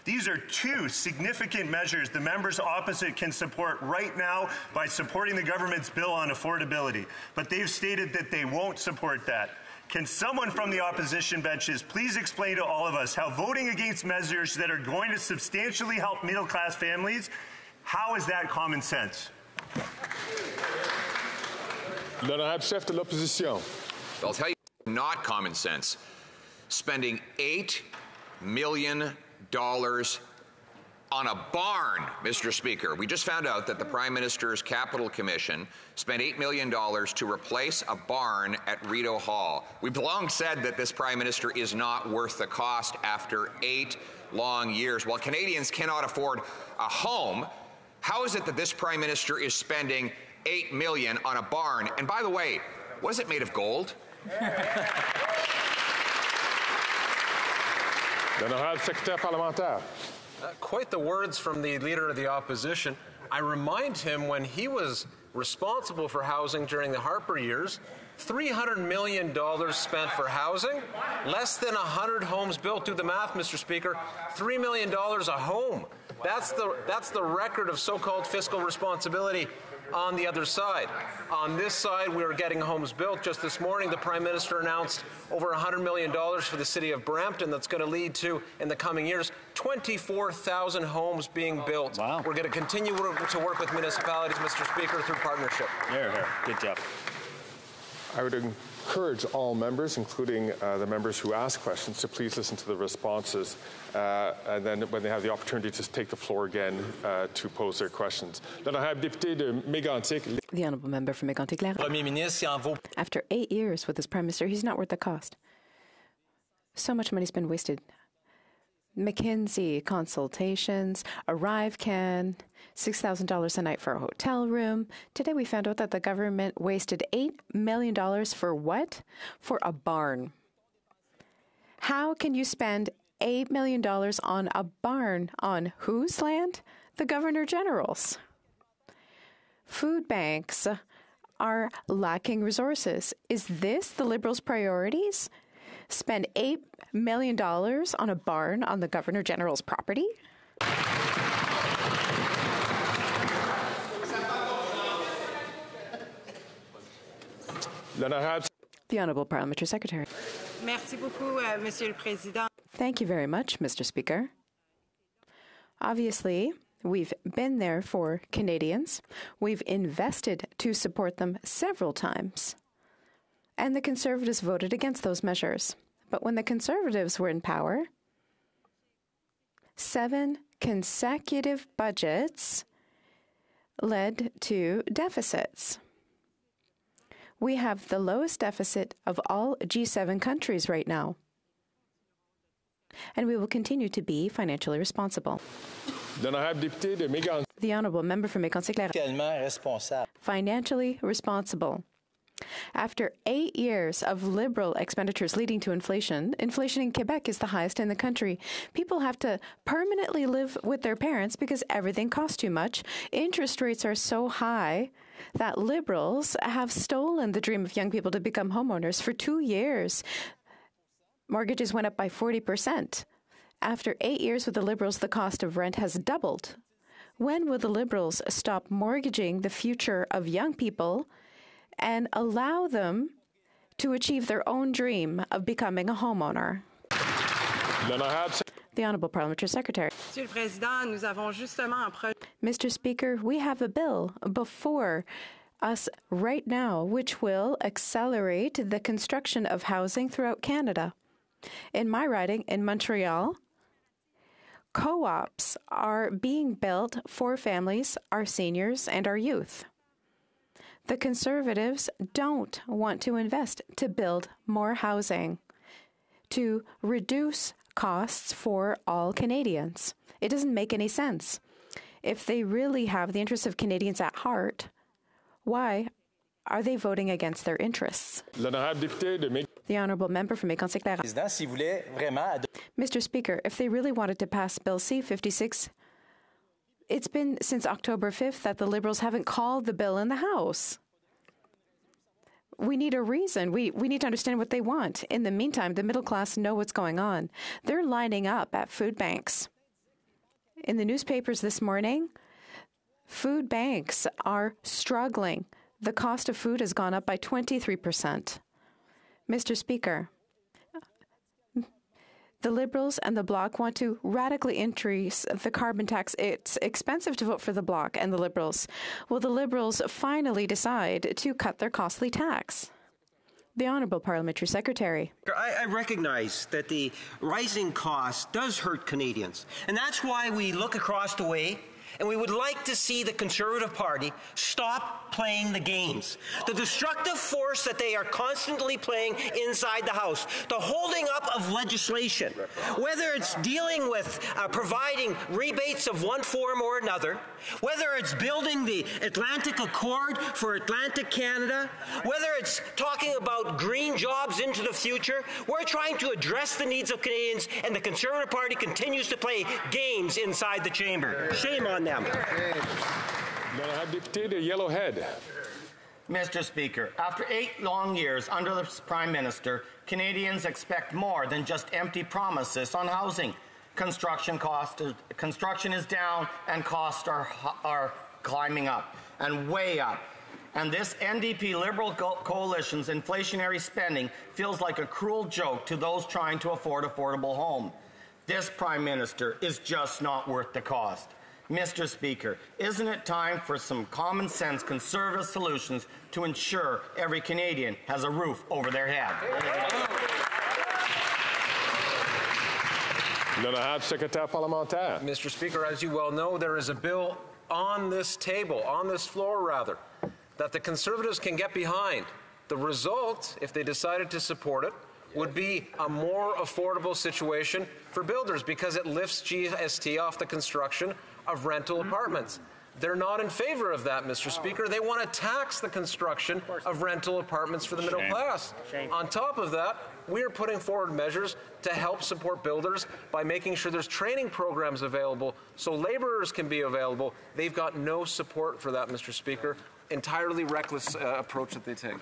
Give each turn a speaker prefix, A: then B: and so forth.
A: These are two significant measures the members opposite can support right now by supporting the government's bill on affordability. But they've stated that they won't support that. Can someone from the opposition benches please explain to all of us how voting against measures that are going to substantially help middle-class families, how is that common sense?
B: L'honorable chef de l'opposition.
C: I'll tell you, not common sense. Spending $8 million on a barn, Mr. Speaker. We just found out that the Prime Minister's Capital Commission spent $8 million to replace a barn at Rideau Hall. We've long said that this Prime Minister is not worth the cost after 8 long years. While Canadians cannot afford a home, how is it that this Prime Minister is spending $8 million on a barn? And by the way, was it made of gold?
B: L'honorable secrétaire parlementaire.
D: Quite the words from the Leader of the Opposition. I remind him when he was responsible for housing during the Harper years, $300 million spent for housing, less than 100 homes built. Do the math, Mr. Speaker. $3 million a home. That's the record of so-called fiscal responsibility on the other side. On this side, we are getting homes built. Just this morning, the Prime Minister announced over $100 million for the city of Brampton that's going to lead to, in the coming years, 24,000 homes being built.
E: Wow.
D: We're going to continue to work with municipalities, Mr. Speaker, through partnership.
E: Here, here. Good job.
B: I would encourage all members, including the members who ask questions, to please listen to the responses, and then when they have the opportunity to take the floor again to pose their questions. L'honorable député de Mégantic.
F: The honourable member from Mégantic. After 8 years with this Prime Minister, he's not worth the cost. So much money's been wasted. McKinsey consultations, ArriveCan, $6,000 a night for a hotel room. Today we found out that the government wasted $8 million for what? For a barn. How can you spend $8 million on a barn on whose land? The Governor General's. Food banks are lacking resources. Is this the Liberals' priorities? Spend $8 million on a barn on the Governor General's property? The Honourable Parliamentary Secretary.
G: Merci beaucoup, Monsieur le Président.
F: Thank you very much, Mr. Speaker. Obviously, we've been there for Canadians. We've invested to support them several times. And the Conservatives voted against those measures. But when the Conservatives were in power, 7 consecutive budgets led to deficits. We have the lowest deficit of all G7 countries right now. And we will continue to be financially responsible. The honourable member from Mégantic. Financially responsible. After 8 years of Liberal expenditures leading to inflation, inflation in Quebec is the highest in the country. People have to permanently live with their parents because everything costs too much. Interest rates are so high that Liberals have stolen the dream of young people to become homeowners. For 2 years, mortgages went up by 40%. After 8 years with the Liberals, the cost of rent has doubled. When will the Liberals stop mortgaging the future of young people and allow them to achieve their own dream of becoming a homeowner? The Honourable Parliamentary Secretary.
G: Monsieur le Président, nous avons justement un projet.
F: Mr. Speaker, we have a bill before us right now which will accelerate the construction of housing throughout Canada. In my riding in Montreal, co-ops are being built for families, our seniors, and our youth. The Conservatives don't want to invest to build more housing, to reduce costs for all Canadians. It doesn't make any sense. If they really have the interests of Canadians at heart, why are they voting against their interests? The honourable member from Mégantic. Mr. Speaker, if they really wanted to pass Bill C-56, it's been since October 5th that the Liberals haven't called the bill in the House. We need a reason. We need to understand what they want. In the meantime, the middle class know what's going on. They're lining up at food banks. In the newspapers this morning, food banks are struggling. The cost of food has gone up by 23%. Mr. Speaker, the Liberals and the Bloc want to radically increase the carbon tax. It's expensive to vote for the Bloc and the Liberals. Will the Liberals finally decide to cut their costly tax? The Honourable Parliamentary Secretary.
E: I recognize that the rising cost does hurt Canadians, and that's why we look across the way and we would like to see the Conservative Party stop playing the games. The destructive force that they are constantly playing inside the House, the holding up of legislation, whether it's dealing with providing rebates of one form or another, whether it's building the Atlantic Accord for Atlantic Canada, whether it's talking about green jobs into the future, we're trying to address the needs of Canadians, and the Conservative Party continues to play games inside the chamber. Shame on them.
B: Yellowhead.
H: Mr. Speaker, after 8 long years under the Prime Minister, Canadians expect more than just empty promises on housing. Construction is down and costs are climbing up and way up. And this NDP Liberal coalition's inflationary spending feels like a cruel joke to those trying to afford affordable home. This Prime Minister is just not worth the cost. Mr. Speaker, isn't it time for some common sense Conservative solutions to ensure every Canadian has a roof over their head?
D: Mr. Speaker, as you well know, there is a bill on this table, on this floor rather, that the Conservatives can get behind. The result, if they decided to support it, would be a more affordable situation for builders because it lifts GST off the construction of rental apartments. They're not in favor of that, Mr. Speaker. They want to tax the construction of rental apartments for the middle class. On top of that, we are putting forward measures to help support builders by making sure there's training programs available so laborers can be available. They've got no support for that, Mr. Speaker. Entirely reckless approach that they take.